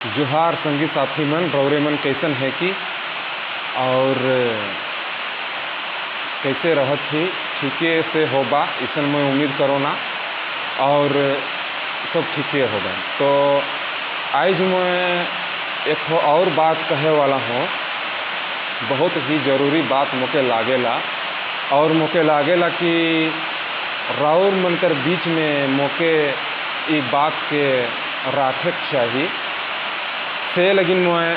जोहार संगी साथी मन रौरे मन कैसन है कि और कैसे रहत ही ठीके से होबा इसन मैं उम्मीद करो ना और सब ठीके होगा। तो आज मैं एक और बात कहे वाला हूँ, बहुत ही ज़रूरी बात मोके लागेला और मोके लागेला कि राउर मनकर बीच में मोके ये बात के राखे चाहिए से लेकिन मैं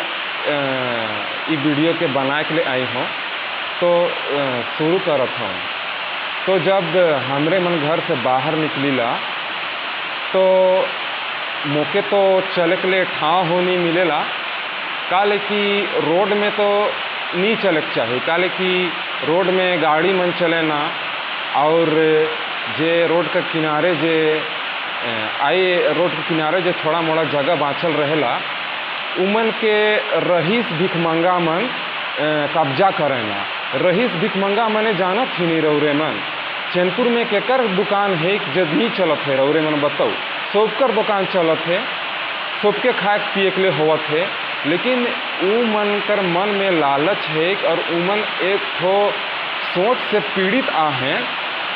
ये वीडियो के बनाए के लिए आई हूँ। तो शुरू करत हूँ। तो जब हमरे मन घर से बाहर निकलीला तो मोके तो चले के लिए ठाव हो नहीं मिलेला, काले कि रोड में तो नहीं चले के चाहिए, काले कि रोड में गाड़ी मन चले ना और जे रोड के किनारे जे आए रोड के किनारे जो थोड़ा मोड़ा जगह बाँचल रहेला उमन के रहीस भिखमंगा मन कब्जा करेना। रहीस भिखमंगा मने जानत ही नहीं रौरे मन चैनपुर में केकर दुकान है जब नहीं चलत है रौरे मन बताओ। सबकर दुकान चलत है, सबके खाए पिए के लिए होवत है, लेकिन ऊ मन कर मन में लालच है और उमन एक ठो सोच से पीड़ित आ हैं।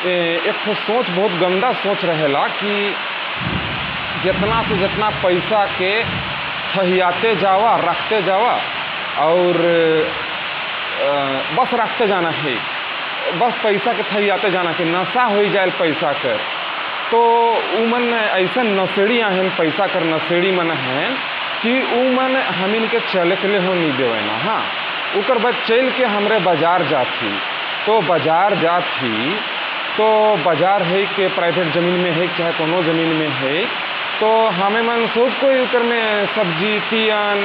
एक ठो सोच बहुत गंदा सोच रहेला कि जितना से जितना पैसा के थहियाते जावा रखते जावा और बस रखते जाना है, बस पैसा के थहियाते जाना कि नशा हो जाए पैसा कर। तो उमन ऐसा नशेड़ी हैं, पैसा कर नशेड़ी मन हैं कि उमन हमिन के चले के लिए हो नहीं देवे ना। हाँ, उकर बाद चल के हमरे बाजार जाती, तो बाजार जाती तो बाजार है कि प्राइवेट ज़मीन में है चाहे कोनो ज़मीन में है, तो हमें मन सब कोई उकर में सब्जी तियन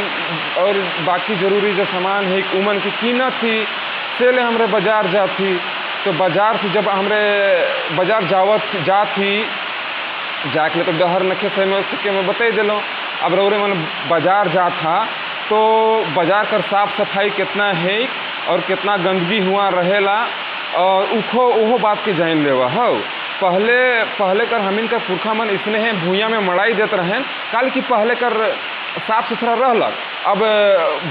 और बाकी ज़रूरी जो सामान है उमन की कीमत थी से ले हमरे बाजार जाती। तो बाजार से जब हमरे बाजार जाती जाके लिए तो डहर नखे से मैं बता दिलों। अब रौरे मन बाजार जाता तो बाजार कर साफ सफाई कितना है और कितना गंदगी हुआ रहेला और उहो बात के जान लेवा हो। पहले कर हमिन का पुरखा मन इसने हैं भूया में मड़ाई देते रहें, काल की पहले कर साफ सुथरा रहलक। अब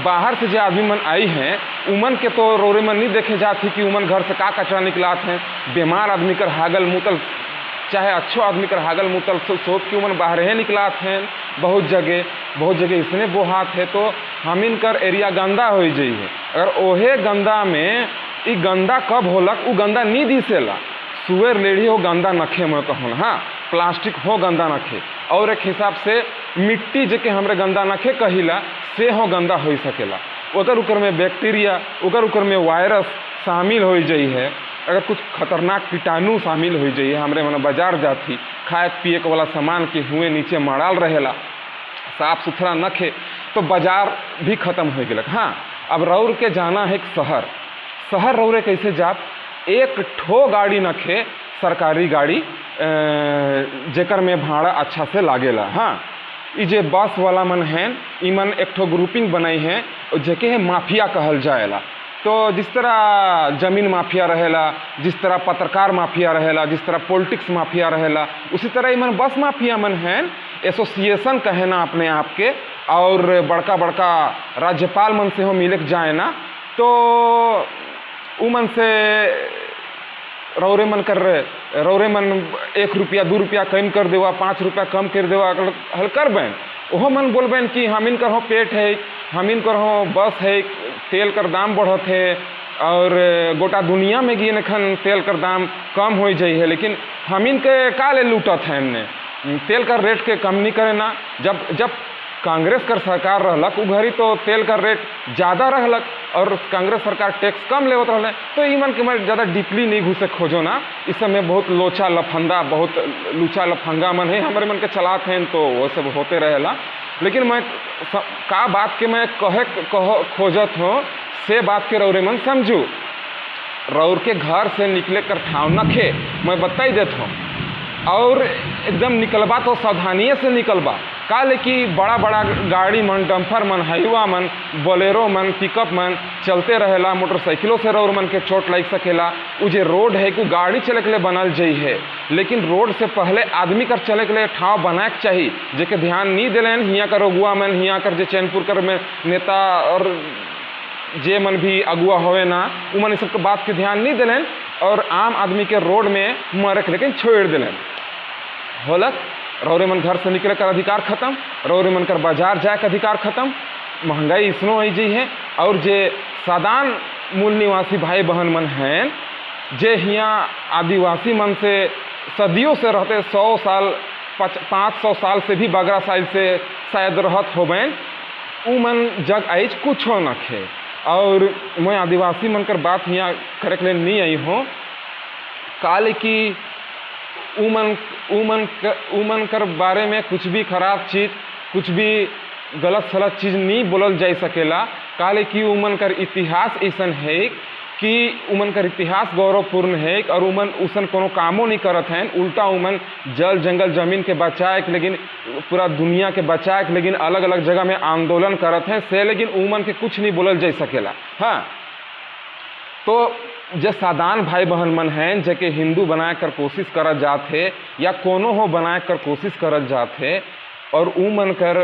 बाहर से जो आदमी मन आई हैं उमन के तो रौरे मन नहीं देखे जाती कि उमन घर से का कचरा निकलात हैं। बीमार आदमी कर हागल मुतल चाहे अच्छो आदमी कर हागल मुतल सोच के उमन बाहर ही निकलात हैं। बहुत जगह इसने बोहात है तो हमिन कर एरिया गंदा हो जाइए। अगर ओहे गंदा में ई गंदा कब होलक उ गंदा नहीं दिसेला। सुअर लेढ़ी हो गंदा नखे मैं कहूँ, हाँ प्लास्टिक हो गंदा नखे और एक हिसाब से मिट्टी जेके हमरे गंदा नखे कहिला से हो गंदा हो सकेला। उकर में बैक्टीरिया उकर में वायरस शामिल हो जाई है। अगर कुछ खतरनाक कीटाणु शामिल हो जाइए हमरे मन बाजार जाती खाए पिए के वाला सामान के हुए नीचे मड़ाल रहेला साफ सुथरा नखे तो बाजार भी खत्म हो गया। हाँ, अब रौर के जाना है शहर रौरे कैसे जाप, एक ठो गाड़ी नखे सरकारी गाड़ी जेकर में भाड़ा अच्छा से लागेला। हाँ, ये जे बस वाला मन हैं इमन एक ठो ग्रुपिंग बनाई हैं जेके है माफिया कहल जाएला। तो जिस तरह ज़मीन माफिया रहेला, जिस तरह पत्रकार माफिया रहेला, जिस तरह पॉलिटिक्स माफिया रहेला, उसी तरह इमन बस माफिया मन हैं एसोसिएशन कहे ना अपने आप के और बड़का राज्यपाल मन से हो मिले के जाए ना तो उमन से रौरे मन 1 रुपया 2 रुपया कम कर देवा, 5 रुपया कम कर देवा हल कर बैन ओहो मन बोल बैन कि हमिन कर हो पेट है, हमिन कर हो बस है, तेल कर दाम बढ़त है और गोटा दुनिया में गिन खन तेल कर दाम कम हो जाई है, लेकिन हमिन के का ले लूटत है हमने तेल का रेट के कम नहीं करे ना। जब कांग्रेस कर सरकार रहलक उ घड़ी तो तेल का रेट ज़्यादा रहलक और कांग्रेस सरकार टैक्स कम लेवत रहले। तो ई मन के मैं ज़्यादा डीपली नहीं घुसे खोजो ना, इस समय बहुत लूचा लफंगा मन है हमारे मन के चलात हैं तो वो सब होते रहेला। लेकिन मैं का बात के मैं खोजत हूँ से बात के रौरे मन समझू। रौर के घर से निकले कर ठाव नखे मैं बता ही देता हूँ। और एकदम निकलबा तो सावधानिए से निकलबा। काले कि बड़ा बड़ा गाड़ी मन, डम्फर मन, हाईवा मन, बोलेरो मन, पिकअप मन चलते रहेला, मोटरसाइकिलों से रौर मन के चोट लग सकेला। उ जे रोड है कि गाड़ी चले के लिए बनल जाइ है, लेकिन रोड से पहले आदमी कर चले के लिए ठाव बनाए के चाहिए, जेके ध्यान नहीं दिलेन हियाँ कर अगुआ मन, हियाँ कर जे चैनपुर कर में नेता और जे मन भी अगुआ होवे ना, उ मन सबके बात के ध्यान नहीं दिलेन और आम आदमी के रोड में मरे के लेकिन छोड़ दिलेन। होलक रौरे मन घर से निकले कर अधिकार खत्म, रौरे मन कर बाजार जाए के अधिकार खत्म, महंगाई इसनो आई जी है। और जे साधारण मूल निवासी भाई बहन मन हैं, जे हियाँ आदिवासी मन से सदियों से रहते, 100 साल 500 साल से भी बगरा साल से शायद रहत होबेन, उ मन जग आइज कुछो न खे। और मैं आदिवासी मन कर बात यहाँ करे के लिए नहीं आई हूँ, काले कि उमन कर बारे में कुछ भी खराब चीज़, कुछ भी गलत सलत चीज़ नहीं बोलल जा सकेला। काले कि उमन कर इतिहास ऐसा है कि उमन कर इतिहास गौरवपूर्ण है और उमन उसन कोनो कामों नहीं करत हैं, उल्टा उमन जल जंगल जमीन के बचाए के, लेकिन पूरा दुनिया के बचाए के, लेकिन अलग अलग जगह में आंदोलन करत हैं से, लेकिन उमन के कुछ नहीं बोलल जा सकेला। हाँ, तो जे साधारण भाई बहन मन हैं, जेके हिंदू बनाए कर कोशिश करत जाते या कोनो हो बनाए कर कोशिश करत जाते, और उ मन कर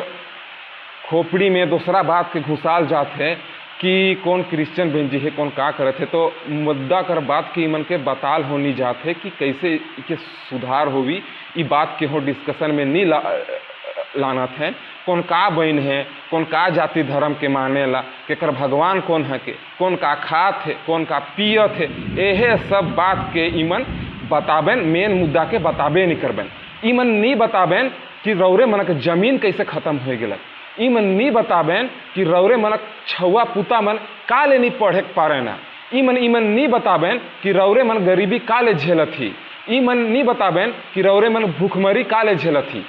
खोपड़ी में दूसरा बात के घुसाल जाते कि कौन क्रिश्चियन बन जी है, कौन का करत है। तो मुद्दा कर बात की मन के बताल होनी जाते कि कैसे के सुधार होवी, ये बात के हो डिस्कशन में नहीं लाना थे। कौन का बहन है, कौन का जाति धर्म के माने ला, केकर भगवान कौन है, के कौन का खात है, कौन का पियत है, यह सब बात के इमन बताबेन, मेन मुद्दा के बताबे नहीं करबेन। इमन नहीं बताबेन कि रौरे मन के जमीन कैसे खत्म हो गया, इमन नहीं बताबेन कि रौरे मन छुआ पुता मन काले नहीं पढ़े पारे ना, इमन नहीं बताबेन कि रौरे मन गरीबी काले झेलत ही, इमन नहीं बताबेन कि रौरे मन भूखमरी काले झेलत ही।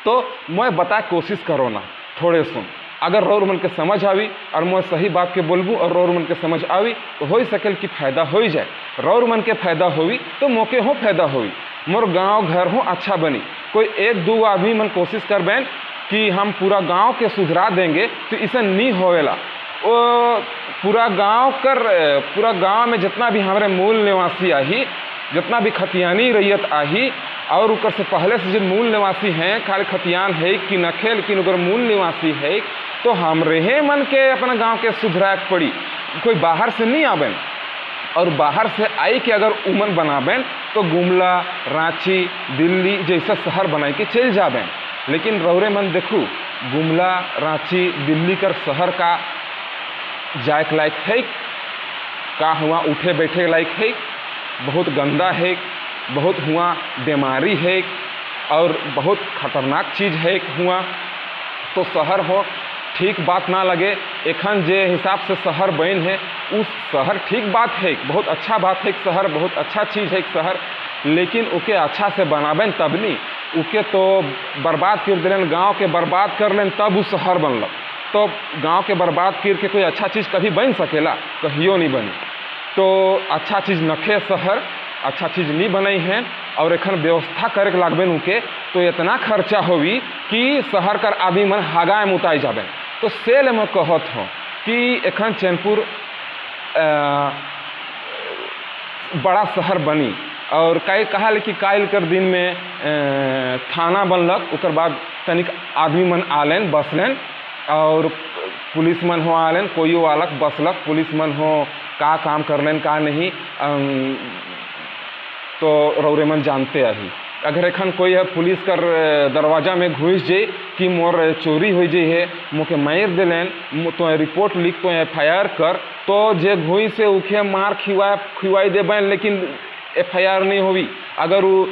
तो मैं बता कोशिश करो ना, थोड़े सुन, अगर रौर मन के समझ आवी और मैं सही बात के बोलबू और रौर मन के समझ आवी तो हो सकेल कि फायदा हो जाए। रौर मन के फायदा होवी तो मौके हो फायदा होवी, मोर गांव घर हो अच्छा बनी। कोई एक दो आदमी मन कोशिश करबेन कि हम पूरा गांव के सुधरा देंगे तो इसे नहीं होवेला। वो पूरा गांव में जितना भी हमारे मूल निवासी आही, जितना भी खतियानी रैयत आही, और ऊपर से पहले से जो मूल निवासी हैं, खाली खतियान है कि नखे, लेकिन अगर मूल निवासी है तो हम रहे मन के अपना गांव के सुधराए पड़ी। कोई बाहर से नहीं आवेन, और बाहर से आई के अगर उमन बनावें तो गुमला, रांची, दिल्ली जैसा शहर बनाए के चल जावें। लेकिन रौरे मन देखू, गुमला, रांची, दिल्ली कर शहर का जाए के लायक है का, हुआ उठे बैठे लायक है, बहुत गंदा है, बहुत हुआ बीमारी है और बहुत खतरनाक चीज़ है हुआ। तो शहर हो ठीक बात ना लगे, एखन जे हिसाब से शहर बन है उस शहर ठीक बात है, बहुत अच्छा बात है, शहर बहुत अच्छा चीज़ है शहर, लेकिन उके अच्छा से बनाबें तब नहीं, उके तो बर्बाद कर दिलें, गांव के बर्बाद कर लें तब उस शहर बनल। तो गांव के बर्बाद करके कोई अच्छा चीज़ कभी बन सकेला, कहियो नहीं बनी। तो अच्छा चीज़ नखे शहर, अच्छा चीज़ नहीं बनाई है, और एखन व्यवस्था करे के लागबे उनके तो इतना खर्चा होवी कि शहर कर आदमी मन हागाए मुताई जाबे। तो सेल में कहत हो कि एखन चैनपुर बड़ा शहर बनी, और कहा कि काल कर दिन में थाना बनलक, उकर बाद तनिक आदमी मन आलेन बसलेन, और पुलिस मन हो आलेन, कोई वालक बसलक, पुलिस मन हो का काम करलेन का नहीं, तो रौरे मन जानते आही। अगर एखन कोई है पुलिस कर दरवाजा में घुस जाए कि मोर चोरी हो जाए है, मोके मार दिलेन, तो रिपोर्ट लिख तो FIR कर, तो जे घुस से उखे मार खिवाई देबें, लेकिन FIR नहीं होवी। अगर वो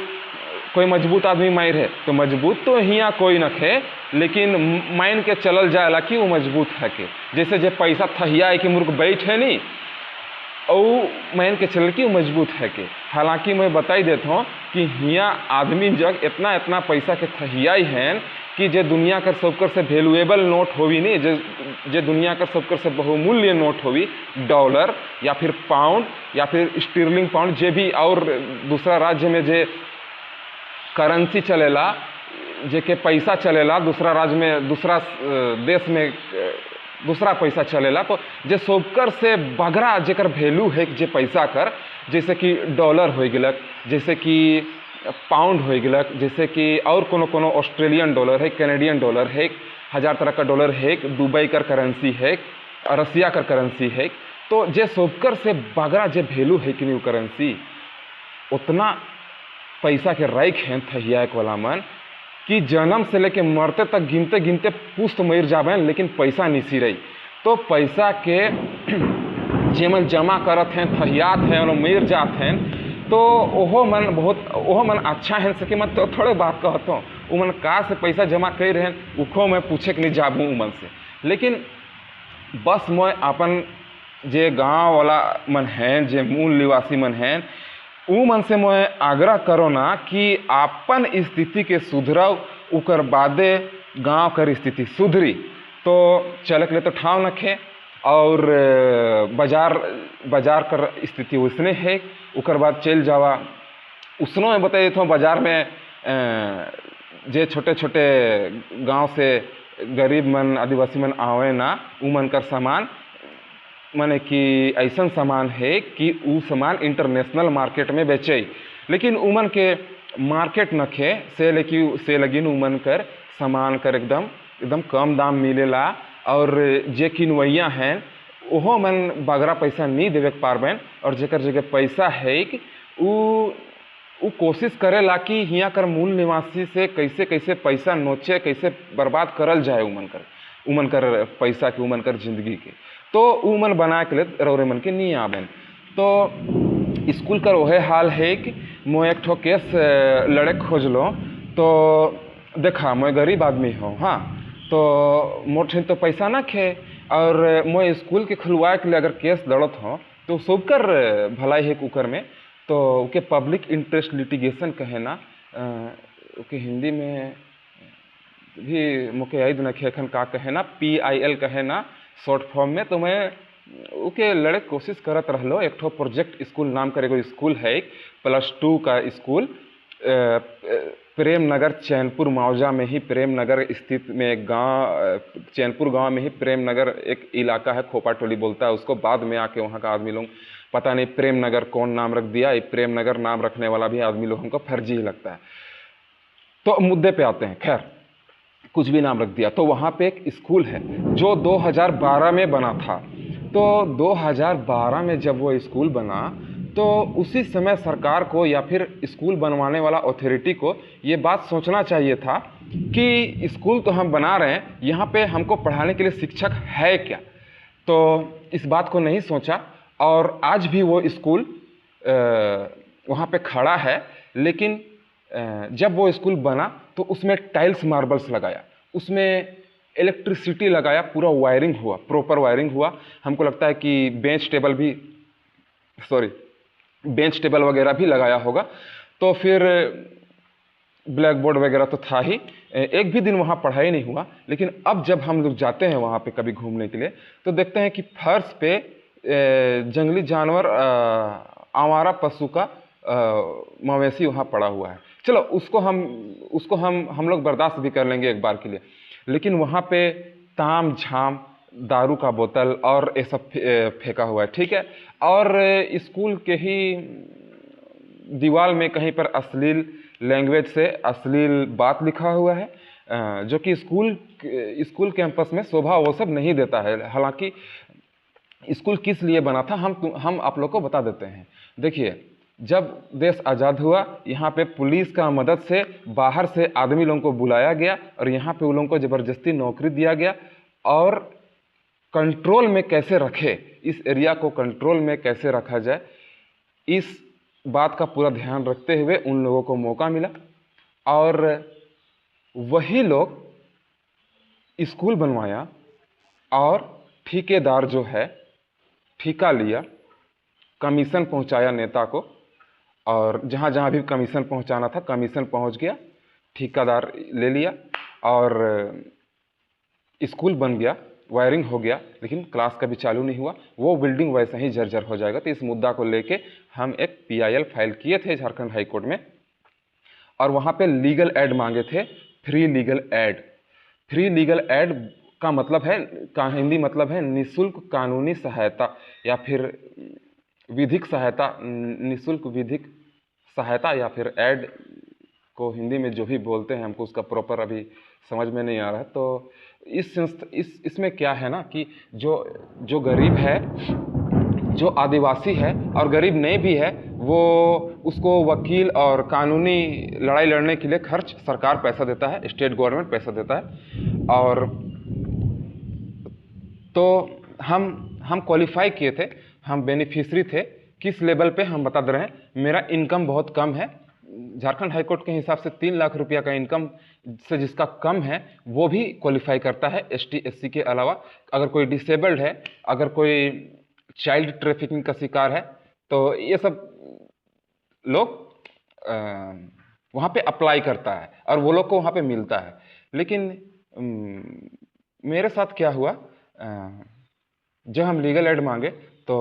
कोई मजबूत आदमी मार है तो मजबूत तो हियाँ कोई न खे, लेकिन मान के चलल जाएला कि वो मजबूत है के, जैसे जे पैसा थहिया है कि मुर्ख बैठे नहीं, और मान के चल कि मजबूत है के। हालांकि मैं बताई देता हूँ कि हियाँ आदमी जग इतना पैसा के थहियाई हैं कि जे दुनिया कर सबकर से वैल्यूएबल नोट होवी नहीं, जे दुनिया कर सबकर से बहुमूल्य नोट होवी, डॉलर या फिर पाउंड या फिर स्टीरलिंग पाउंड, जे भी और दूसरा राज्य में जे करेंसी चलेला, जेके पैसा चलेला दूसरा राज्य में, दूसरा देश में दूसरा पैसा चलेला, तो जे सबकर से बगरा जेकर वैल्यू है जे पैसा कर, जैसे कि डॉलर हो गलक, जैसे कि पाउंड हो गलक, जैसे कि और कोनो कोनो ऑस्ट्रेलियन डॉलर है, कैनेडियन डॉलर है, 1000 तरह का डॉलर है, दुबई कर करेंसी है, रसिया कर करेंसी है। तो जे सबकर से बगरा जे वैल्यू है कि नहीं करेंसी, उतना पैसा के राइख हैं थहियाक वाला मन कि जन्म से लेके मरते तक गिनते गिनते पुस्त मर जाबें, लेकिन पैसा नहीं रही। तो पैसा के जेमन जमा करत हैं, थहियात हैं और मर जात हैं, तो ओहो मन अच्छा है सके मत। तो थोड़े बात कहता हूँ वो मन का से पैसा जमा कर रहे हैं, उखो मैं पूछे कि नहीं जाबूँ मन से। लेकिन बस मैं अपन जे गांव वाला मन हैं, जे मूल निवासी मन हैं, उ मन से मैं आग्रह करो ना कि अपन स्थिति के सुधराओ, उकर बादे गांव कर स्थिति सुधरी। तो चलक ले तो ठाव नखे, और बाजार कर स्थिति उसने है, उकर बाद चल जावा उसनो में बताइए तो बाजार में जे छोटे छोटे गांव से गरीब मन, आदिवासी मन आवे ना, उ मन कर सामान माने कि ऐसा सामान है कि वो सामान इंटरनेशनल मार्केट में बेचे, लेकिन उमन के मार्केट नखे से लगिन उमन कर सामान कर एकदम कम दाम मिलेला। और जे किनवैया हैं ओहो मन बगरा पैसा नहीं देवे पारबेन, और जेकर जगह पैसा है कि वो कोशिश करेला कि हियाँ कर मूल निवासी से कैसे कैसे पैसा नोचे, कैसे बर्बाद करल जाए उमन कर पैसा के, उमन कर जिंदगी के। तो उ मन बना के ले रौरे मन के नहीं आवेन। तो स्कूल कर वह हाल है कि मैं एक ठो केस लड़े खोज लो, तो देखा मैं गरीब आदमी हूँ, हाँ, तो मोर ठेन तो पैसा ना खे, और मैं स्कूल के खुलवाए के लिए अगर केस लड़त हूँ तो सबकर भलाई है कुकर में। तो उके पब्लिक इंटरेस्ट लिटिगेशन कहे ना, उके हिंदी में भी मुके याद न खे का कहे ना, PIL कहे ना शॉर्ट फॉर्म में। तो मैं उके लड़े कोशिश करत रहलो। एक ठो प्रोजेक्ट स्कूल नाम का एगो स्कूल है, +2 का स्कूल, प्रेम नगर चैनपुर मौजा में ही, प्रेम नगर स्थित में एक गांव, चैनपुर गांव में ही प्रेम नगर एक इलाका है, खोपा टोली बोलता है उसको। बाद में आके वहाँ का आदमी लोग पता नहीं प्रेम नगर कौन नाम रख दिया, ये प्रेम नगर नाम रखने वाला भी आदमी लोगों को फर्जी ही लगता है। तो मुद्दे पे आते हैं, खैर कुछ भी नाम रख दिया। तो वहाँ पे एक स्कूल है जो 2012 में बना था। तो 2012 में जब वो स्कूल बना, तो उसी समय सरकार को या फिर स्कूल बनवाने वाला अथॉरिटी को ये बात सोचना चाहिए था कि स्कूल तो हम बना रहे हैं, यहाँ पे हमको पढ़ाने के लिए शिक्षक है क्या। तो इस बात को नहीं सोचा, और आज भी वो स्कूल वहाँ पे खड़ा है। लेकिन जब वो स्कूल बना तो उसमें टाइल्स मार्बल्स लगाया, उसमें इलेक्ट्रिसिटी लगाया, पूरा वायरिंग हुआ, प्रॉपर वायरिंग हुआ। हमको लगता है कि बेंच टेबल वगैरह भी लगाया होगा। तो फिर ब्लैक बोर्ड वगैरह तो था ही। एक भी दिन वहाँ पढ़ाई नहीं हुआ। लेकिन अब जब हम लोग जाते हैं वहाँ पे कभी घूमने के लिए, तो देखते हैं कि फर्श पे जंगली जानवर, आवारा पशु का मवेशी वहाँ पड़ा हुआ है। चलो उसको हम लोग बर्दाश्त भी कर लेंगे एक बार के लिए। लेकिन वहाँ पे ताम झाम, दारू का बोतल और ये सब फेंका हुआ है, ठीक है। और स्कूल के ही दीवार में कहीं पर अश्लील लैंग्वेज से अश्लील बात लिखा हुआ है, जो कि स्कूल कैंपस में शोभा वो सब नहीं देता है। हालांकि स्कूल किस लिए बना था हम आप लोग को बता देते हैं। देखिए, जब देश आज़ाद हुआ, यहाँ पे पुलिस का मदद से बाहर से आदमी लोगों को बुलाया गया और यहाँ पे उन लोगों को ज़बरदस्ती नौकरी दिया गया। और कंट्रोल में कैसे रखे, इस एरिया को कंट्रोल में कैसे रखा जाए, इस बात का पूरा ध्यान रखते हुए उन लोगों को मौका मिला। और वही लोग स्कूल बनवाया, और ठेकेदार जो है ठेका लिया, कमीशन पहुंचाया नेता को, और जहाँ जहाँ भी कमीशन पहुंचाना था कमीशन पहुंच गया, ठेकेदार ले लिया और स्कूल बन गया, वायरिंग हो गया, लेकिन क्लास कभी चालू नहीं हुआ। वो बिल्डिंग वैसे ही जर्जर हो जाएगा। तो इस मुद्दा को लेके हम एक PIL फाइल किए थे झारखंड हाई कोर्ट में, और वहाँ पे लीगल एड मांगे थे, free legal aid. Free legal aid का मतलब है, का हिंदी मतलब है निःशुल्क कानूनी सहायता या फिर विधिक सहायता, निःशुल्क विधिक सहायता या फिर एड को हिंदी में जो भी बोलते हैं, हमको उसका प्रॉपर अभी समझ में नहीं आ रहा है। तो इसमें क्या है ना कि जो गरीब है, जो आदिवासी है और गरीब नहीं भी है, वो उसको वकील और कानूनी लड़ाई लड़ने के लिए खर्च सरकार पैसा देता है, स्टेट गवर्नमेंट पैसा देता है। और तो हम क्वालिफाई किए थे, हम बेनिफिशरी थे। किस लेवल पे हम बता दे रहे हैं। मेरा इनकम बहुत कम है, झारखंड हाईकोर्ट के हिसाब से 3 लाख रुपया का इनकम से जिसका कम है वो भी क्वालिफाई करता है ST SC के अलावा। अगर कोई डिसेबल्ड है, अगर कोई चाइल्ड ट्रैफिकिंग का शिकार है, तो ये सब लोग वहाँ पे अप्लाई करता है और वो लोग को वहाँ पे मिलता है। लेकिन मेरे साथ क्या हुआ, जब हम लीगल एड मांगे तो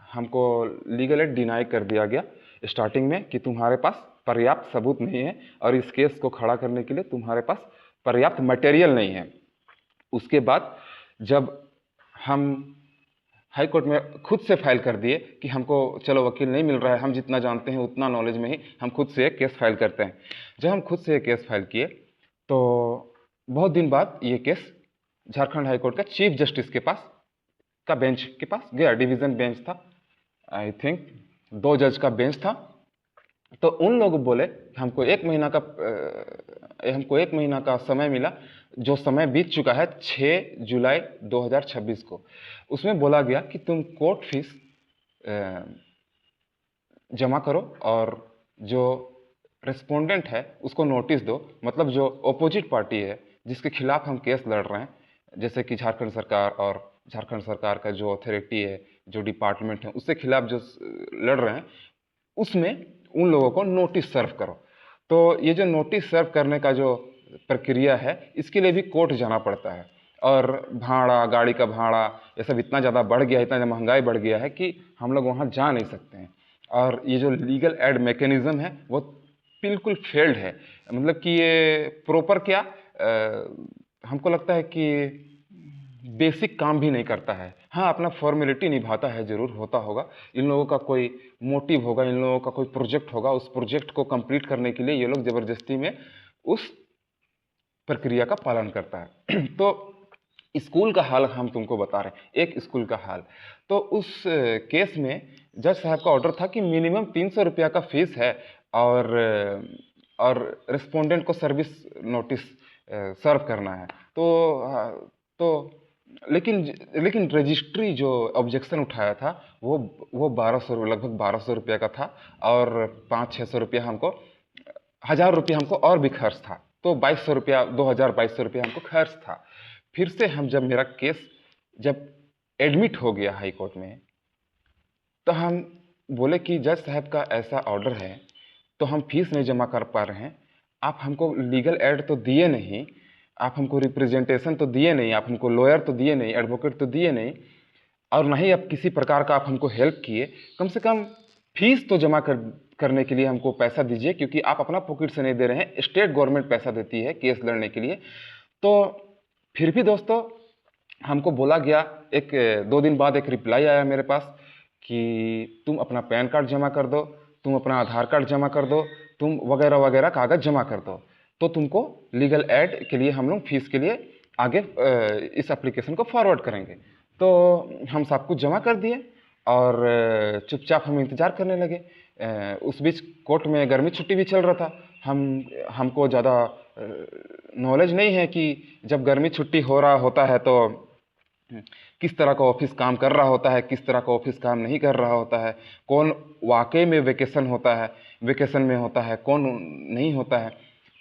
हमको लीगल एड डिनाई कर दिया गया स्टार्टिंग में कि तुम्हारे पास पर्याप्त सबूत नहीं है और इस केस को खड़ा करने के लिए तुम्हारे पास पर्याप्त मटेरियल नहीं है। उसके बाद जब हम हाई कोर्ट में खुद से फाइल कर दिए कि हमको चलो वकील नहीं मिल रहा है, हम जितना जानते हैं उतना नॉलेज में ही हम खुद से एक केस फाइल करते हैं। जब हम खुद से एक केस फाइल किए तो बहुत दिन बाद ये केस झारखंड हाई कोर्ट का चीफ जस्टिस के पास का बेंच के पास गया। डिवीज़न बेंच था, आई थिंक 2 जज का बेंच था। तो उन लोग बोले हमको 1 महीना का समय मिला, जो समय बीत चुका है 6 जुलाई 2026 को। उसमें बोला गया कि तुम कोर्ट फीस जमा करो और जो रेस्पोंडेंट है उसको नोटिस दो। मतलब जो अपोजिट पार्टी है जिसके खिलाफ हम केस लड़ रहे हैं, जैसे कि झारखंड सरकार और झारखंड सरकार का जो अथॉरिटी है, जो डिपार्टमेंट है, उससे खिलाफ जो लड़ रहे हैं, उसमें उन लोगों को नोटिस सर्व करो। तो ये जो नोटिस सर्व करने का जो प्रक्रिया है, इसके लिए भी कोर्ट जाना पड़ता है। और भाड़ा, गाड़ी का भाड़ा, ये सब इतना ज़्यादा बढ़ गया है, इतना महंगाई बढ़ गया है कि हम लोग वहाँ जा नहीं सकते हैं। और ये जो लीगल एड मैकेनिज़्म है वो बिल्कुल फेल्ड है। मतलब कि ये प्रॉपर क्या, हमको लगता है कि बेसिक काम भी नहीं करता है। हाँ, अपना फॉर्मेलिटी निभाता है, ज़रूर होता होगा। इन लोगों का कोई मोटिव होगा, इन लोगों का कोई प्रोजेक्ट होगा, उस प्रोजेक्ट को कंप्लीट करने के लिए ये लोग ज़बरदस्ती में उस प्रक्रिया का पालन करता है। तो स्कूल का हाल हम तुमको बता रहे हैं, एक स्कूल का हाल। तो उस केस में जज साहब का ऑर्डर था कि मिनिमम 300 रुपया का फीस है और रिस्पोंडेंट को सर्विस नोटिस सर्व करना है। तो लेकिन रजिस्ट्री जो ऑब्जेक्शन उठाया था वो 1200, लगभग 1200 रुपया का था और 500-600 रुपया हमको, 1000 रुपया हमको और भी खर्च था। तो 2200 रुपया, 2200 रुपया हमको खर्च था। फिर से हम जब मेरा केस जब एडमिट हो गया हाई कोर्ट में, तो हम बोले कि जज साहब का ऐसा ऑर्डर है तो हम फीस नहीं जमा कर पा रहे हैं, आप हमको लीगल एड तो दिए नहीं, आप हमको रिप्रेजेंटेशन तो दिए नहीं, आप हमको लॉयर तो दिए नहीं, एडवोकेट तो दिए नहीं, और ना ही आप किसी प्रकार का आप हमको हेल्प किए। कम से कम फीस तो जमा करने के लिए हमको पैसा दीजिए, क्योंकि आप अपना पॉकेट से नहीं दे रहे हैं, स्टेट गवर्नमेंट पैसा देती है केस लड़ने के लिए। तो फिर भी दोस्तों हमको बोला गया, 1-2 दिन बाद एक रिप्लाई आया मेरे पास कि तुम अपना पैन कार्ड जमा कर दो, तुम अपना आधार कार्ड जमा कर दो, तुम वगैरह वगैरह कागज़ जमा कर दो, तो तुमको लीगल एड के लिए हम लोग फीस के लिए आगे इस एप्लीकेशन को फॉरवर्ड करेंगे। तो हम सब कुछ जमा कर दिए और चुपचाप हम इंतज़ार करने लगे। उस बीच कोर्ट में गर्मी छुट्टी भी चल रहा था। हमको ज़्यादा नॉलेज नहीं है कि जब गर्मी छुट्टी हो रहा होता है तो किस तरह का ऑफिस काम कर रहा होता है, किस तरह का ऑफिस काम नहीं कर रहा होता है, कौन वाकई में वेकेशन में होता है, कौन नहीं होता है।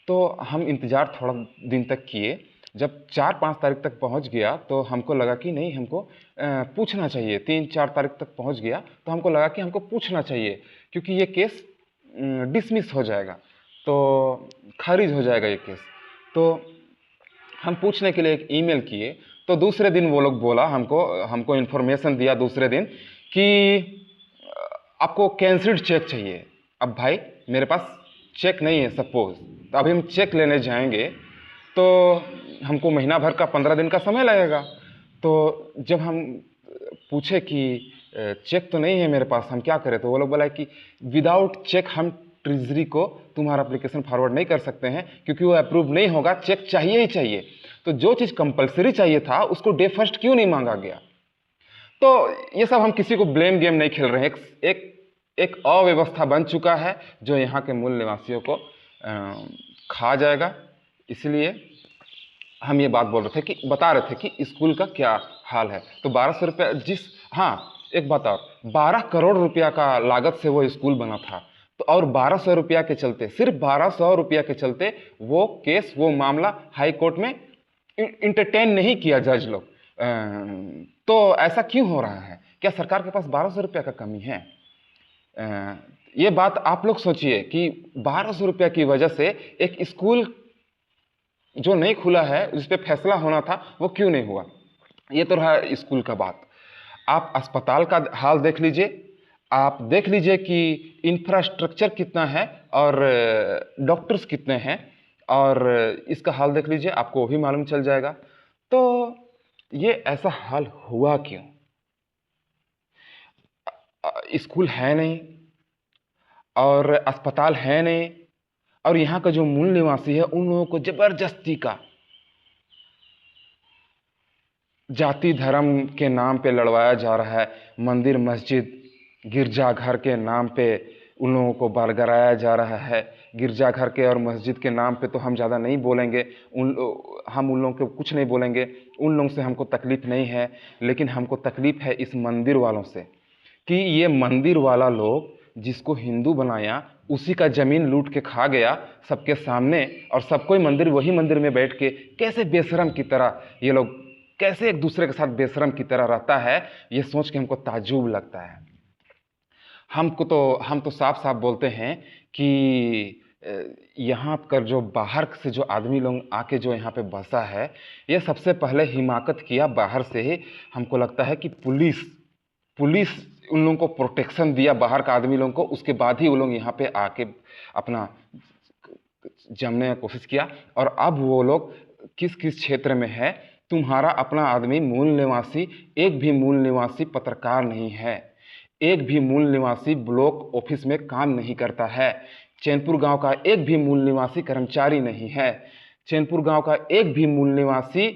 तो हम इंतज़ार थोड़ा दिन तक किए। जब 4-5 तारीख तक पहुंच गया तो हमको लगा कि नहीं, हमको पूछना चाहिए। 3-4 तारीख तक पहुंच गया तो हमको लगा कि हमको पूछना चाहिए, क्योंकि ये केस डिसमिस हो जाएगा, तो खारिज हो जाएगा ये केस। तो हम पूछने के लिए एक ईमेल किए, तो दूसरे दिन वो लोग बोला हमको इन्फॉर्मेशन दिया दूसरे दिन कि आपको कैंसिल्ड चेक चाहिए। अब भाई मेरे पास चेक नहीं है सपोज, तो अभी हम चेक लेने जाएंगे तो हमको महीना भर का 15 दिन का समय लगेगा। तो जब हम पूछे कि चेक तो नहीं है मेरे पास, हम क्या करें, तो वो लोग बोला कि विदाउट चेक हम ट्रेजरी को तुम्हारा एप्लीकेशन फॉरवर्ड नहीं कर सकते हैं, क्योंकि वो अप्रूव नहीं होगा, चेक चाहिए ही चाहिए। तो जो चीज़ कंपलसरी चाहिए था उसको डे फर्स्ट क्यों नहीं मांगा गया? तो ये सब हम किसी को ब्लेम गेम नहीं खेल रहे हैं, एक अव्यवस्था बन चुका है जो यहाँ के मूल निवासियों को खा जाएगा। इसलिए हम ये बात बोल रहे थे कि बता रहे थे कि स्कूल का क्या हाल है। तो 1200 रुपया हाँ, एक बात और, 12 करोड़ रुपया का लागत से वो स्कूल बना था। तो और 1200 रुपया के चलते, सिर्फ 1200 रुपया के चलते वो केस, वो मामला हाई कोर्ट में इंटरटेन नहीं किया जज लोग। तो ऐसा क्यों हो रहा है? क्या सरकार के पास 1200 रुपया का कमी है? ये बात आप लोग सोचिए कि 1200 रुपया की वजह से एक स्कूल जो नहीं खुला है, उस पर फैसला होना था, वो क्यों नहीं हुआ? ये तो रहा स्कूल का बात। आप अस्पताल का हाल देख लीजिए, आप देख लीजिए कि इंफ्रास्ट्रक्चर कितना है और डॉक्टर्स कितने हैं, और इसका हाल देख लीजिए, आपको भी मालूम चल जाएगा। तो ये ऐसा हाल हुआ क्यों? स्कूल है नहीं और अस्पताल है नहीं, और यहाँ का जो मूल निवासी है उन लोगों को जबरदस्ती का जाति धर्म के नाम पे लड़वाया जा रहा है। मंदिर मस्जिद गिरजाघर के नाम पे उन लोगों को बरगराया जा रहा है। गिरजाघर के और मस्जिद के नाम पे तो हम ज़्यादा नहीं बोलेंगे, हम उन लोगों को कुछ नहीं बोलेंगे, उन लोगों से हमको तकलीफ़ नहीं है। लेकिन हमको तकलीफ़ है इस मंदिर वालों से, कि ये मंदिर वाला लोग जिसको हिंदू बनाया उसी का ज़मीन लूट के खा गया सबके सामने, और सब कोई मंदिर, वही मंदिर में बैठ के कैसे बेशरम की तरह ये लोग कैसे एक दूसरे के साथ बेशरम की तरह रहता है, ये सोच के हमको ताज्जुब लगता है। हम तो साफ साफ बोलते हैं कि यहाँ पर जो बाहर से जो आदमी लोग आके जो यहाँ पे बसा है, ये सबसे पहले हिमाकत किया बाहर से ही। हमको लगता है कि पुलिस उन लोगों को प्रोटेक्शन दिया, बाहर का आदमी लोगों को, उसके बाद ही वो लोग यहाँ पे आके अपना जमने की कोशिश किया। और अब वो लोग किस किस क्षेत्र में है, तुम्हारा अपना आदमी मूल निवासी, एक भी मूल निवासी पत्रकार नहीं है, एक भी मूल निवासी ब्लॉक ऑफिस में काम नहीं करता है, चैनपुर गांव का एक भी मूल निवासी कर्मचारी नहीं है, चैनपुर गांव का एक भी मूल निवासी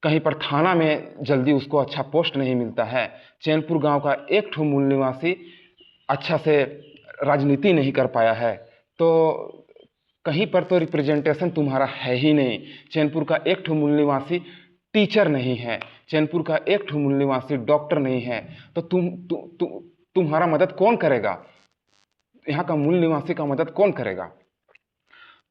कहीं पर थाना में जल्दी उसको अच्छा पोस्ट नहीं मिलता है, चैनपुर गांव का एक ठो मूल निवासी अच्छा से राजनीति नहीं कर पाया है। तो कहीं पर तो रिप्रेजेंटेशन तुम्हारा है ही नहीं। चैनपुर का एक ठो मूल निवासी टीचर नहीं है, चैनपुर का एक ठो मूल निवासी डॉक्टर नहीं है। तो तुम्हारा मदद कौन करेगा? यहाँ का मूल निवासी का मदद कौन करेगा?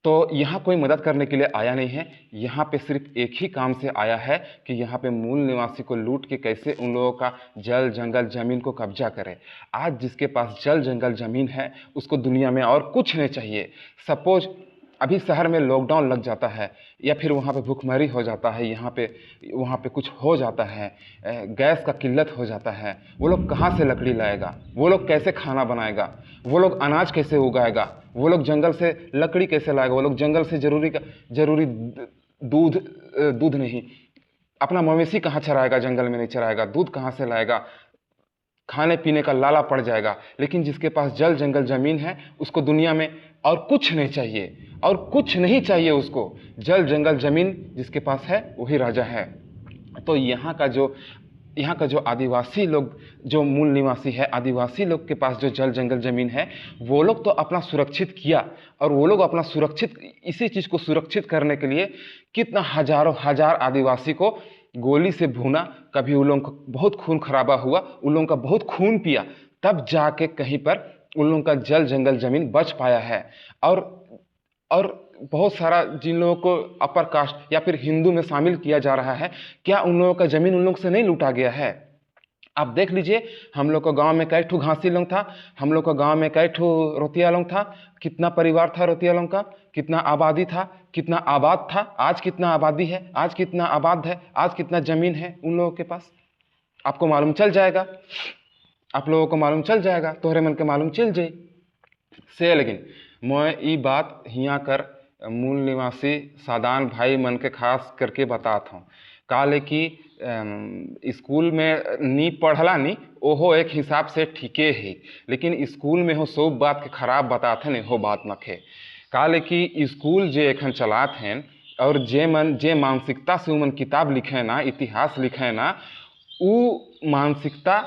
तो यहाँ कोई मदद करने के लिए आया नहीं है, यहाँ पे सिर्फ एक ही काम से आया है कि यहाँ पे मूल निवासी को लूट के कैसे उन लोगों का जल जंगल ज़मीन को कब्जा करे। आज जिसके पास जल जंगल ज़मीन है उसको दुनिया में और कुछ नहीं चाहिए। सपोज अभी शहर में लॉकडाउन लग जाता है, या फिर वहाँ पे भूखमरी हो जाता है, वहाँ पे कुछ हो जाता है, गैस का किल्लत हो जाता है, वो लोग कहाँ से लकड़ी लाएगा? वो लोग कैसे खाना बनाएगा? वो लोग अनाज कैसे उगाएगा? वो लोग जंगल से लकड़ी कैसे लाएगा? वो लोग जंगल से जरूरी दूध नहीं, अपना मवेशी कहाँ चराएगा? जंगल में नहीं चराएगा, दूध कहाँ से लाएगा? खाने पीने का लाला पड़ जाएगा। लेकिन जिसके पास जल जंगल ज़मीन है उसको दुनिया में और कुछ नहीं चाहिए, और कुछ नहीं चाहिए उसको। जल जंगल ज़मीन जिसके पास है वही राजा है। तो यहाँ का जो आदिवासी लोग, जो मूल निवासी है, आदिवासी लोग के पास जो जल जंगल ज़मीन है, वो लोग तो अपना सुरक्षित किया, और वो लोग अपना इसी चीज़ को सुरक्षित करने के लिए कितना हजारों हजार आदिवासी को गोली से भूना, कभी उन लोगों का बहुत खून खराबा हुआ, उन लोगों का बहुत खून पिया, तब जाके कहीं पर उन लोगों का जल जंगल ज़मीन बच पाया है। और बहुत सारा जिन लोगों को अपर कास्ट या फिर हिंदू में शामिल किया जा रहा है, क्या उन लोगों का ज़मीन उन लोगों से नहीं लूटा गया है? आप देख लीजिए, हम लोग का गांव में कई ठो घासी लोग था, हम लोग का गांव में कई ठो रोतिया लोग था, कितना परिवार था रोतिया लोग का, कितना आबादी था, कितना आबाद था, आज कितना आबादी है, आज कितना आबाद है, आज कितना ज़मीन है उन लोगों के पास। आपको मालूम चल जाएगा, आप लोगों को मालूम चल जाएगा, तोहरे मन के मालूम चल जाए से। लेकिन मैं ई बात हियाँ कर मूल निवासी सादान भाई मन के खास करके बताता हूँ। काले कि स्कूल में नी पढ़ला नी ओहो एक हिसाब से ठीके है, लेकिन स्कूल में हो सब बात के खराब बताते ने हो बात नखे। काले कि स्कूल जे एखन चलात हैं और जे मानसिकता से उमन किताब लिखे ना, इतिहास लिखे ना, उ मानसिकता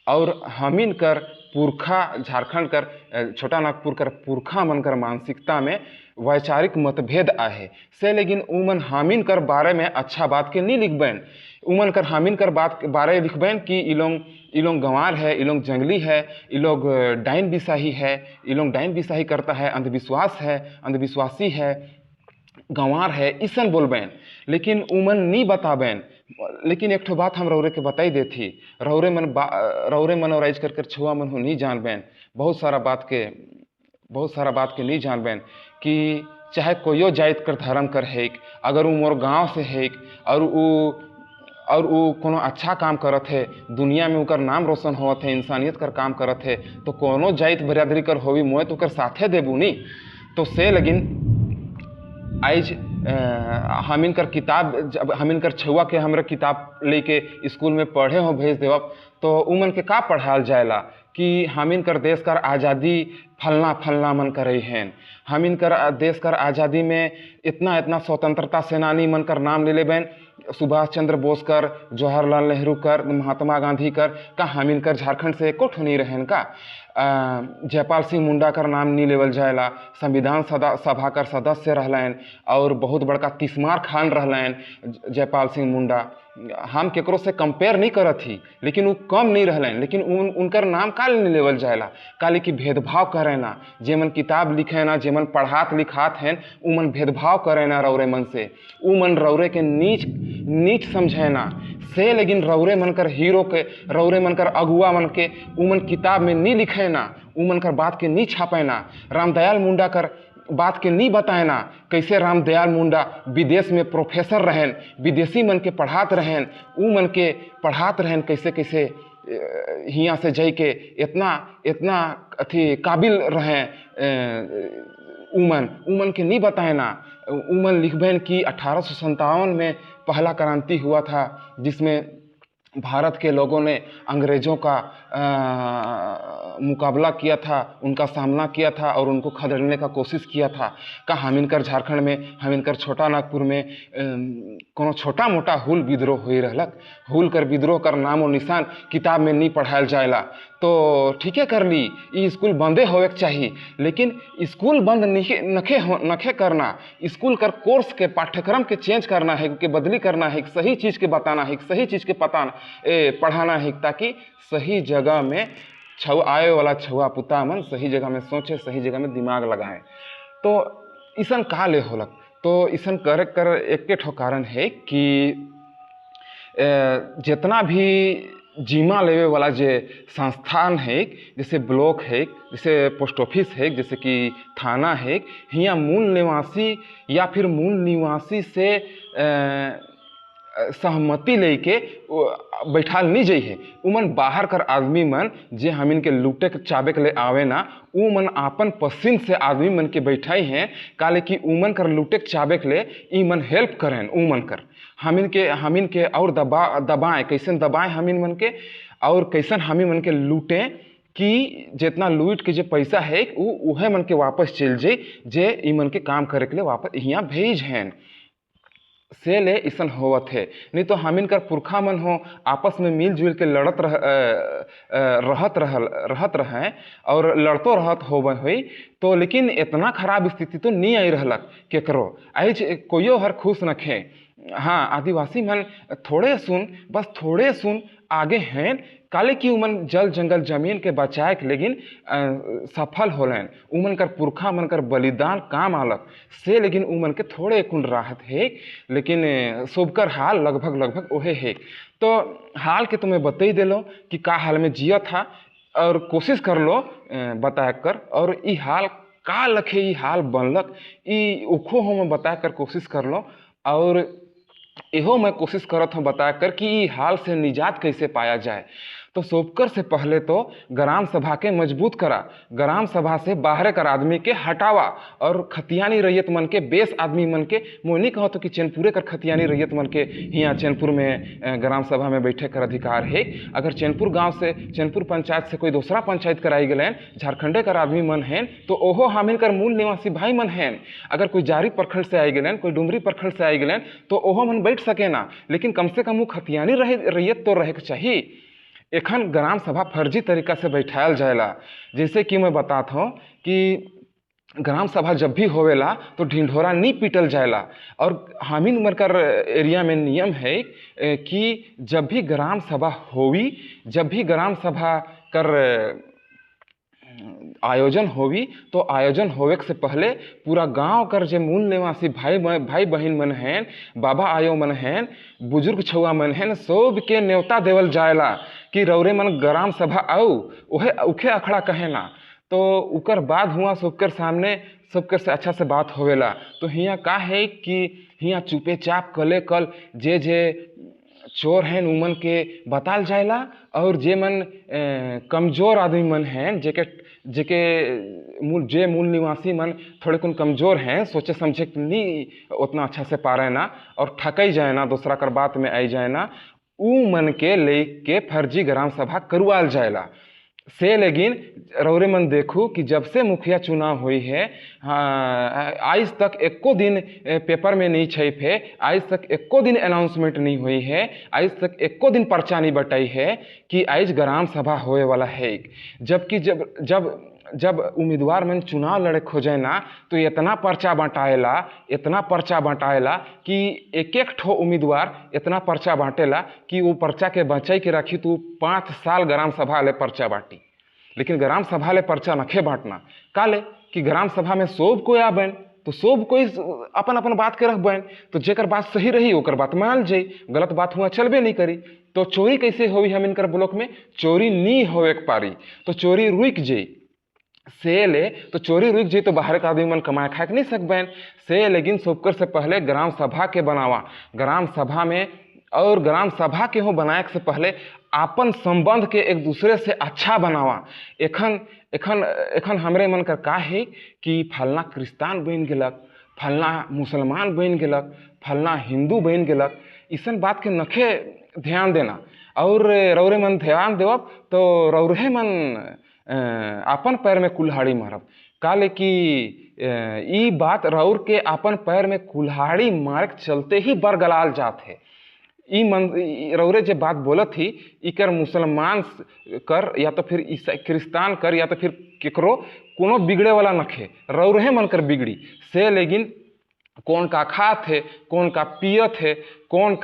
और हमिन कर पुरखा झारखंड कर छोटा नागपुर कर पुरखा मन कर मानसिकता में वैचारिक मतभेद आहे से, लेकिन उमन हामिन कर बारे में अच्छा बात के नहीं लिखबैन। उमन कर हामिन कर बात के बारे लिखबैन कि ई लोग गंवार है, ई लोग जंगली है, ई लोग डाइन बिसाही है, ई लोग डाइन बिसाही करता है, अंधविश्वास है, अंधविश्वासी है, गंवार है, इसन बोलबैन। लेकिन उमन नहीं बताबैन। लेकिन एक ठो बात हम रौरे के बताई देथी, रौरे मन और आइज कर छुआ मन हो नहीं जानबैन, बहुत सारा बात के नहीं जानबैन कि चाहे कोयो जाइत कर धर्म कर है, अगर वो मोर गांव से है और वो कोनो अच्छा काम करत है, दुनिया में उकर नाम रोशन होत है, इंसानियत कर काम करत है, तो कोनो जाइत बरादरी कर होवी मोए तो कर साथे देबू नहीं। तो से लगिन आइज हमिन कर किताब, जब हमिन कर छुआ के हमरा किताब लेके स्कूल में पढ़े हो भेज देवब, तो उमन के का पढ़ाल जाएला कि हमिन कर देश कर आज़ादी फलना फलना मन करे हैं, हमिन कर देश कर आज़ादी में इतना इतना स्वतंत्रता सेनानी मन कर नाम ले लेबैन, सुभाष चंद्र बोस कर, जवाहरलाल नेहरू कर, महात्मा गांधी कर, का हमिन कर झारखंड से एको ठो नहीं रहन का। जयपाल सिंह मुंडा कर नाम नहीं लेवल जाएला, संविधान सभा कर सदस्य रहलन और बहुत बड़का तिस्मार खान रहलन जयपाल सिंह मुंडा। हम केकरो से कंपेयर नहीं करत ही, लेकिन वो कम नहीं रहलन, लेकिन उनकर नाम काल नहीं लेवल जाएला, काले कि भेदभाव करे ना, जेमन किताब लिखे ना, जेमन पढ़ात लिखात हैं, उमन भेदभाव करे ना रौरे मन से, उमन रौरे के नीच समझे ना से, लेकिन रौरे मन कर हीरो के, रौरे मन कर अगुआ मन के उमन किताब में नहीं लिखे ना, उमन कर बात के नहीं छापे ना, रामदयाल मुंडा कर बात के नहीं बताए ना, कैसे रामदयाल मुंडा विदेश में प्रोफेसर रहन, विदेशी मन के पढ़ात रहन, उ मन के पढ़ात रहन, कैसे कैसे हियाँ से जाई के इतना अथी काबिल रहें उमन के नहीं बताए ना। उमन लिखबैन कि 1857 में पहला क्रांति हुआ था, जिसमें भारत के लोगों ने अंग्रेज़ों का मुकाबला किया था, उनका सामना किया था और उनको खदेड़ने का कोशिश किया था। का हमिनकर झारखंड में, हमिनकर छोटा नागपुर में कोनो छोटा मोटा हुल विद्रोह हुई रहलक, हुल कर विद्रोह कर नाम और निशान किताब में नहीं पढ़ायल जाएला, तो ठीके कर ली, ये स्कूल बंदे होवे के चाहिए। लेकिन स्कूल बंद नखे करना, स्कूल कर कोर्स के पाठ्यक्रम के चेंज करना है, के बदली करना है, सही चीज़ के बताना है, सही चीज़ के पढ़ाना है, ताकि सही जगह में आए वाला छुआ पुता मन सही जगह में सोचे, सही जगह में दिमाग लगाए। तो इसन का ले होलक, तो इसन कर एक ठो कारण है कि जितना भी जीमा लेवे वाला जे संस्थान है, जैसे ब्लॉक है, जैसे पोस्ट ऑफिस है, जैसे कि थाना है, हियाँ मूल निवासी या फिर मूल निवासी से सहमति लेके बैठाल नहीं जाइ है। उमन बाहर कर आदमी मन जे हमिन के लूटे के चाबे के ले आवे ना, उ मन आपन पसंद से आदमी मन के बैठाई हैं, काले कि उमन कर लूटे के चाबे के ले ई मन हेल्प करें, उमन कर हमिन के और दबाएं, कैसन दबाएं हमिन मन के, और कैसन हमिन मन के लूटें कि जितना लूट के जो पैसा है उहे मन के वापस चल जाए, जे ई मन के काम करे के लिए वापस यहाँ भेज हैं से ले इसन होवत है। नहीं तो हमिन कर पुरखा मन हो आपस में मिलजुल के रहत रहें और लड़तो रहत होवे हुई, तो लेकिन इतना खराब स्थिति तो नहीं आई रहलक केकरो, आज कोयो हर खुश नखे। हाँ, आदिवासी मन बस थोड़े सुन आगे हैं, काले की उमन जल जंगल जमीन के बचाए के लेकिन सफल होलन, उमन कर पुरखा मन कर बलिदान काम आलक से, लेकिन उमन के थोड़े कुन राहत है, लेकिन सबकर हाल लगभग ओहे है। तो हाल के तुम्हें बता ही देलो कि का हाल में जिया था, और कोशिश कर लो बता कर, और ई हाल का लखे ई हाल बनलक, ई उखो हो में बता कर कोशिश कर लो, और इहो मैं कोशिश करत हूँ बता कर कि ई हाल से निजात कैसे पाया जाए। तो सोपकर से पहले तो ग्राम सभा के मजबूत करा, ग्राम सभा से बाहर कर आदमी के हटावा और खतियानी रैयत मन के बेस आदमी मन के मोनी कहो तो कि चैनपुरे कर खतियानी रैयत मन के यहाँ चैनपुर में ग्राम सभा में बैठे कर अधिकार है। अगर चैनपुर गांव से चैनपुर पंचायत से कोई दूसरा पंचायत कराई गए झारखंडे कर आदमी मन हैं तो ओहो हामिल कर मूल निवासी भाई मन हैं। अगर कोई जारी प्रखंड से आई गए, कोई डुमरी प्रखंड से आई गए तो ओहो मन बैठ सके ना, लेकिन कम से कम वो खतियानी रैयत तो रहे के चाहिए। एखन ग्राम सभा फर्जी तरीका से बैठायल जाएला। जैसे कि मैं बताता हूँ कि ग्राम सभा जब भी होवेला तो ढिंढोरा नहीं पीटल जाएला। और हामिन मरकर एरिया में नियम है कि जब भी ग्राम सभा होवी, जब भी ग्राम सभा कर आयोजन होवी तो आयोजन होवे से पहले पूरा गांव कर जे मूल निवासी भाई बहन मन हैं, बाबा आयो मन हैं, बुजुर्ग छुआ मन हैं, सब के न्योता देवल जाएला कि रौरे मन ग्राम सभा आओ, उहे उखे अखड़ा कहेला। तो उकर बाद हुआ सबकर सामने सबकर से अच्छा से बात होवेला। तो हियाँ का है कि हियाँ चुपे चाप कले कल जे जे चोर हैं उमन के बताल जाएला और जे मन कमजोर आदमी मन हैं जेके मूल निवासी मन थोड़े कुन कमजोर हैं, सोचे समझे नहीं उतना अच्छा से पा रहे ना और ठकई जाए ना, दूसरा कर बात में आई जाए ना, ऊ मन के ले के फर्जी ग्राम सभा करवाल जाएला से। लेकिन रौरे मन देखू कि जब से मुखिया चुनाव हुई है आज तक एको दिन पेपर में नहीं छपे, आज तक एको दिन अनाउंसमेंट नहीं हुई है, आज तक एको दिन पर्चा नहीं बटाई है कि आज ग्राम सभा होए वाला है। जबकि जब जब जब उम्मीदवार मन चुनाव लड़े खोजे ना तो इतना पर्चा बांटाएला कि एक एक ठो उम्मीदवार इतना पर्चा बांटेला कि वो पर्चा के बचाई के रखी तो 5 साल ग्राम सभा ले पर्चा बांटी। लेकिन ग्राम सभा ले पर्चा नखे बांटना काले कि ग्राम सभा में सब कोई आबेन तो सब कोई अपन अपन बात के रखबेन, तो जेकर बात सही रही ओकर बात मानल जाई, गलत बात हुआ चलबे नहीं करी। तो चोरी कैसे होई हम इनकर ब्लॉक में? चोरी नहीं होवे के पारी तो चोरी रुक जाई से ले तो चोरी रुक जाई तो बाहर का आदमी मन कमाए खाए नहीं सकबैन से। लेकिन सबकर से पहले ग्राम सभा के बनावा, ग्राम सभा में और ग्राम सभा के हो बनाए से पहले आपन संबंध के एक दूसरे से अच्छा बनावा। एखन एखन एखन हमरे मन का है कि फलना क्रिस्तान बन गेलक, फलना मुसलमान बन गेलक, फलना हिंदू बन गेलक, इसन बात के नखे ध्यान देना। और रौरे मन ध्यान देवब तो रौरे मन अपन पैर में कुल्हाड़ी मारब काले कि ई बात रौर के अपन पैर में कुल्हाड़ी मार के चलते ही बरगलाल जात है। ई मन रौरे जे बात बोलत थी इकर मुसलमान कर या तो फिर ईसाई क्रिस्तान कर या तो फिर केकरो कोनो बिगड़े वाला नखे, रौरे मन कर बिगड़ी से। लेकिन कौन का खात है, कौन का पियत है, कौन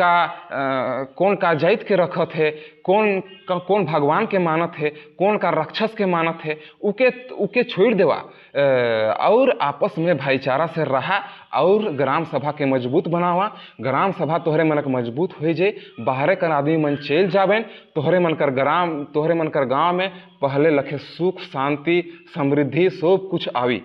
का जाइत के रखत है, कौन भगवान के मानत है, कौन का राक्षस के मानत है, उके छोड़ देवा और आपस में भाईचारा से रहा और ग्राम सभा के मजबूत बनावा। ग्राम सभा तोहरे मन के मजबूत हो जाए, बाहरे कर आदमी मन चल जावेन, तोहरे मन कर गाँव में पहले लखे सुख शांति समृद्धि सब कुछ आवी।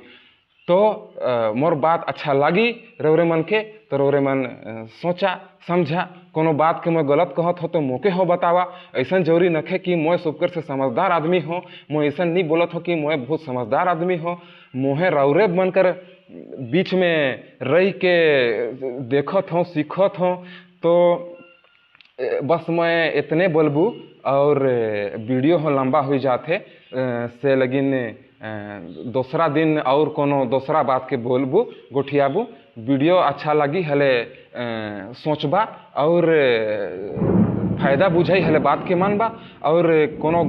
तो मोर बात अच्छा लगी रौरे मन के तो रौरे मन सोचा समझा, कोनो बात के मैं गलत कहत हो तो मोके हो बतावा। ऐसा जरूरी नखे कि मैं सबकर से समझदार आदमी हो, मैं ऐसा नहीं बोलत हो कि मैं बहुत समझदार आदमी हो। मोहे रौरे बनकर बीच में रह के देखत हूँ सीखत हूँ। तो बस मैं इतने बोलबू और वीडियो हो लंबा हो जाते से। लेकिन दूसरा दिन और कोनो दूसरा बात के बोलबू गोठियाबू। वीडियो अच्छा लगी हले सोचबा और फायदा बुझाई हले बात के मानबा और कोनो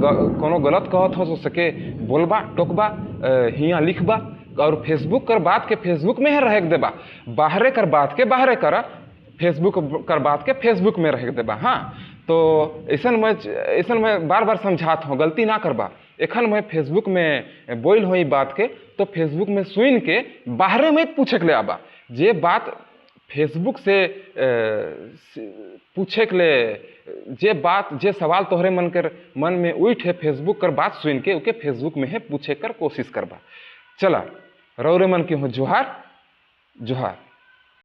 गलत कहत हो तो सके बोलबा टोकबा हियाँ लिखबा और फेसबुक कर बात के फेसबुक में ही रह देबा, बाहरे कर बात के बाहरे करा, फेसबुक कर बात के फेसबुक में रह देबा। हाँ तो ऐसा मैं बार बार समझात हूँ, गलती ना करबा। एखन मैं फेसबुक में बोल हुई बात के तो फेसबुक में सुन के बाहरे में पूछे के ले आबा। जे बात फेसबुक से पूछे के ले जे सवाल तोहरे मन में उठ है फेसबुक कर बात सुन के ओके फेसबुक में है पूछे कर कोशिश करबा। चला रौरे मन के हो जोहार जोहार।